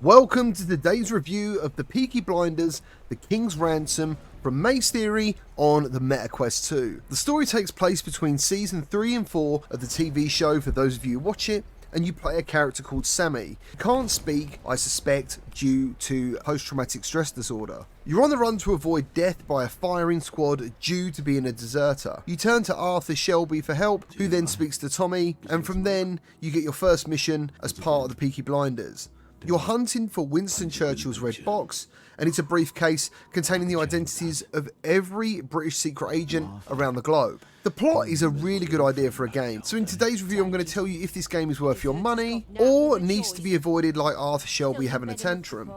Welcome to today's review of the Peaky Blinders, The King's Ransom from Maze Theory on the MetaQuest 2. The story takes place between Season 3 and 4 of the TV show for those of you who watch it, and you play a character called Sammy. He can't speak, I suspect, due to post-traumatic stress disorder. You're on the run to avoid death by a firing squad due to being a deserter. You turn to Arthur Shelby for help, who then speaks to Tommy, and from then, you get your first mission as part of the Peaky Blinders. You're hunting for Winston Churchill's red box, and it's a briefcase containing the identities of every British secret agent around the globe. The plot is a really good idea for a game, so in today's review I'm going to tell you if this game is worth your money, or needs to be avoided like Arthur Shelby having a tantrum.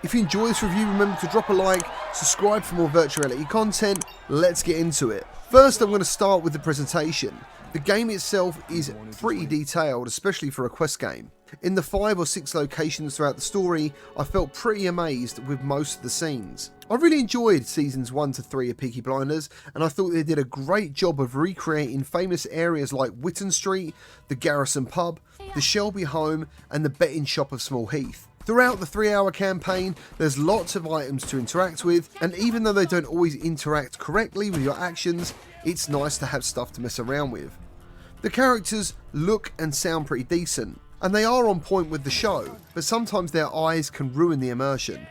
If you enjoy this review, remember to drop a like, subscribe for more virtual reality content. Let's get into it. First, I'm going to start with the presentation. The game itself is pretty detailed, especially for a quest game. In the 5 or 6 locations throughout the story, I felt pretty amazed with most of the scenes. I really enjoyed seasons 1 to 3 of Peaky Blinders, and I thought they did a great job of recreating famous areas like Witton Street, the Garrison Pub, the Shelby home, and the betting shop of Small Heath. Throughout the 3-hour campaign, there's lots of items to interact with, and even though they don't always interact correctly with your actions, it's nice to have stuff to mess around with. The characters look and sound pretty decent, and they are on point with the show, but sometimes their eyes can ruin the immersion.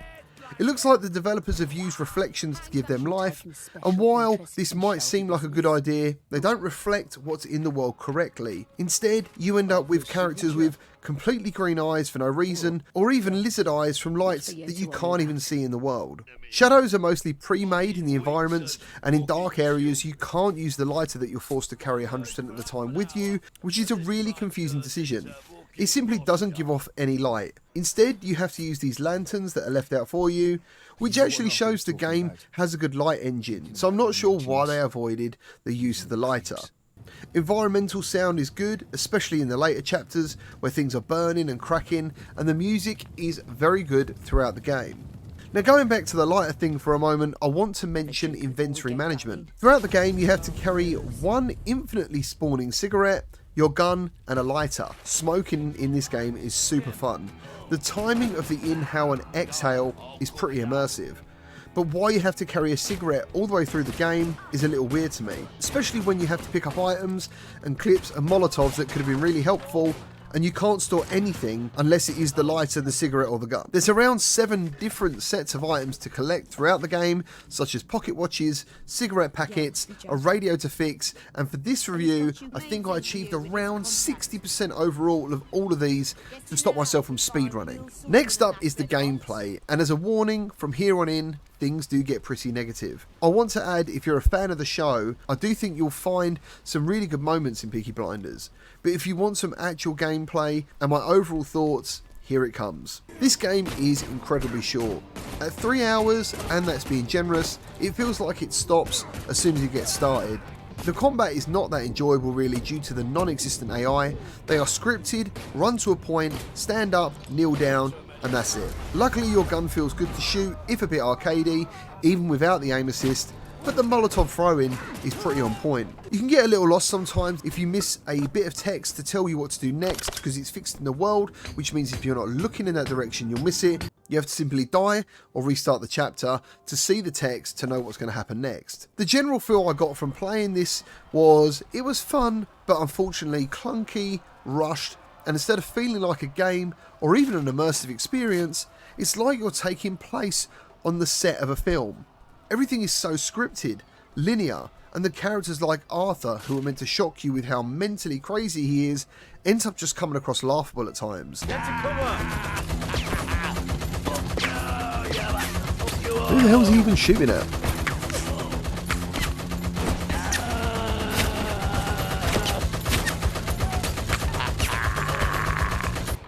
It looks like the developers have used reflections to give them life, and while this might seem like a good idea, they don't reflect what's in the world correctly. Instead, you end up with characters with completely green eyes for no reason, or even lizard eyes from lights that you can't even see in the world. Shadows are mostly pre-made in the environments, and in dark areas you can't use the lighter that you're forced to carry 100% of the time with you, which is a really confusing decision. It simply doesn't give off any light. Instead, you have to use these lanterns that are left out for you, which actually shows the game has a good light engine, so I'm not sure why they avoided the use of the lighter. Environmental sound is good, especially in the later chapters where things are burning and cracking, and the music is very good throughout the game. Now, going back to the lighter thing for a moment, I want to mention inventory management. Throughout the game you have to carry one infinitely spawning cigarette, your gun, and a lighter. Smoking in this game is super fun. The timing of the inhale and exhale is pretty immersive. But why you have to carry a cigarette all the way through the game is a little weird to me, especially when you have to pick up items and clips and molotovs that could have been really helpful, and you can't store anything unless it is the lighter, the cigarette, or the gun. There's around 7 different sets of items to collect throughout the game, such as pocket watches, cigarette packets, a radio to fix, and for this review, I think I achieved around 60% overall of all of these to stop myself from speedrunning. Next up is the gameplay, and as a warning, from here on in, things do get pretty negative. I want to add, if you're a fan of the show, I do think you'll find some really good moments in Peaky Blinders, but if you want some actual gameplay and my overall thoughts, here it comes. This game is incredibly short. At 3 hours, and that's being generous, it feels like it stops as soon as you get started. The combat is not that enjoyable really due to the non-existent AI. They are scripted, run to a point, stand up, kneel down, and that's it. Luckily your gun feels good to shoot, if a bit arcadey, even without the aim assist, but the Molotov throwing is pretty on point. You can get a little lost sometimes if you miss a bit of text to tell you what to do next, because it's fixed in the world, which means if you're not looking in that direction you'll miss it. You have to simply die or restart the chapter to see the text to know what's going to happen next. The general feel I got from playing this was, it was fun, but unfortunately clunky, rushed, and instead of feeling like a game or even an immersive experience, it's like you're taking place on the set of a film. Everything is so scripted, linear, and the characters like Arthur, who are meant to shock you with how mentally crazy he is, ends up just coming across laughable at times. Who the hell is he even shooting at?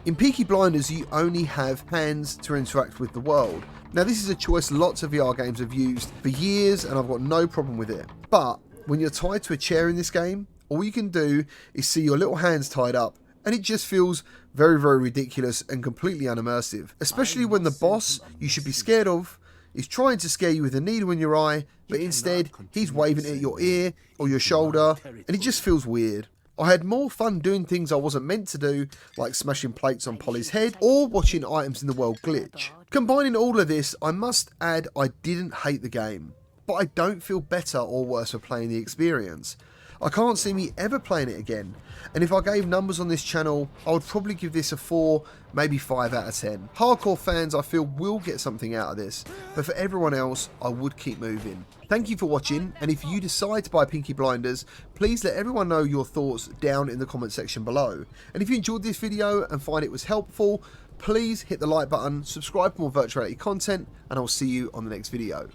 In Peaky Blinders, you only have hands to interact with the world. Now, this is a choice lots of VR games have used for years, and I've got no problem with it. But when you're tied to a chair in this game, all you can do is see your little hands tied up, and it just feels very, very ridiculous and completely unimmersive. Especially when the boss you should be scared of is trying to scare you with a needle in your eye, but instead he's waving it at your ear or your shoulder, and it just feels weird. I had more fun doing things I wasn't meant to do, like smashing plates on Polly's head or watching items in the world glitch. Combining all of this, I must add I didn't hate the game, but I don't feel better or worse for playing the experience. I can't see me ever playing it again, and if I gave numbers on this channel, I would probably give this a 4, maybe 5 out of 10. Hardcore fans I feel will get something out of this, but for everyone else, I would keep moving. Thank you for watching, and if you decide to buy Peaky Blinders, please let everyone know your thoughts down in the comment section below. And if you enjoyed this video and find it was helpful, please hit the like button, subscribe for more virtual reality content, and I'll see you on the next video.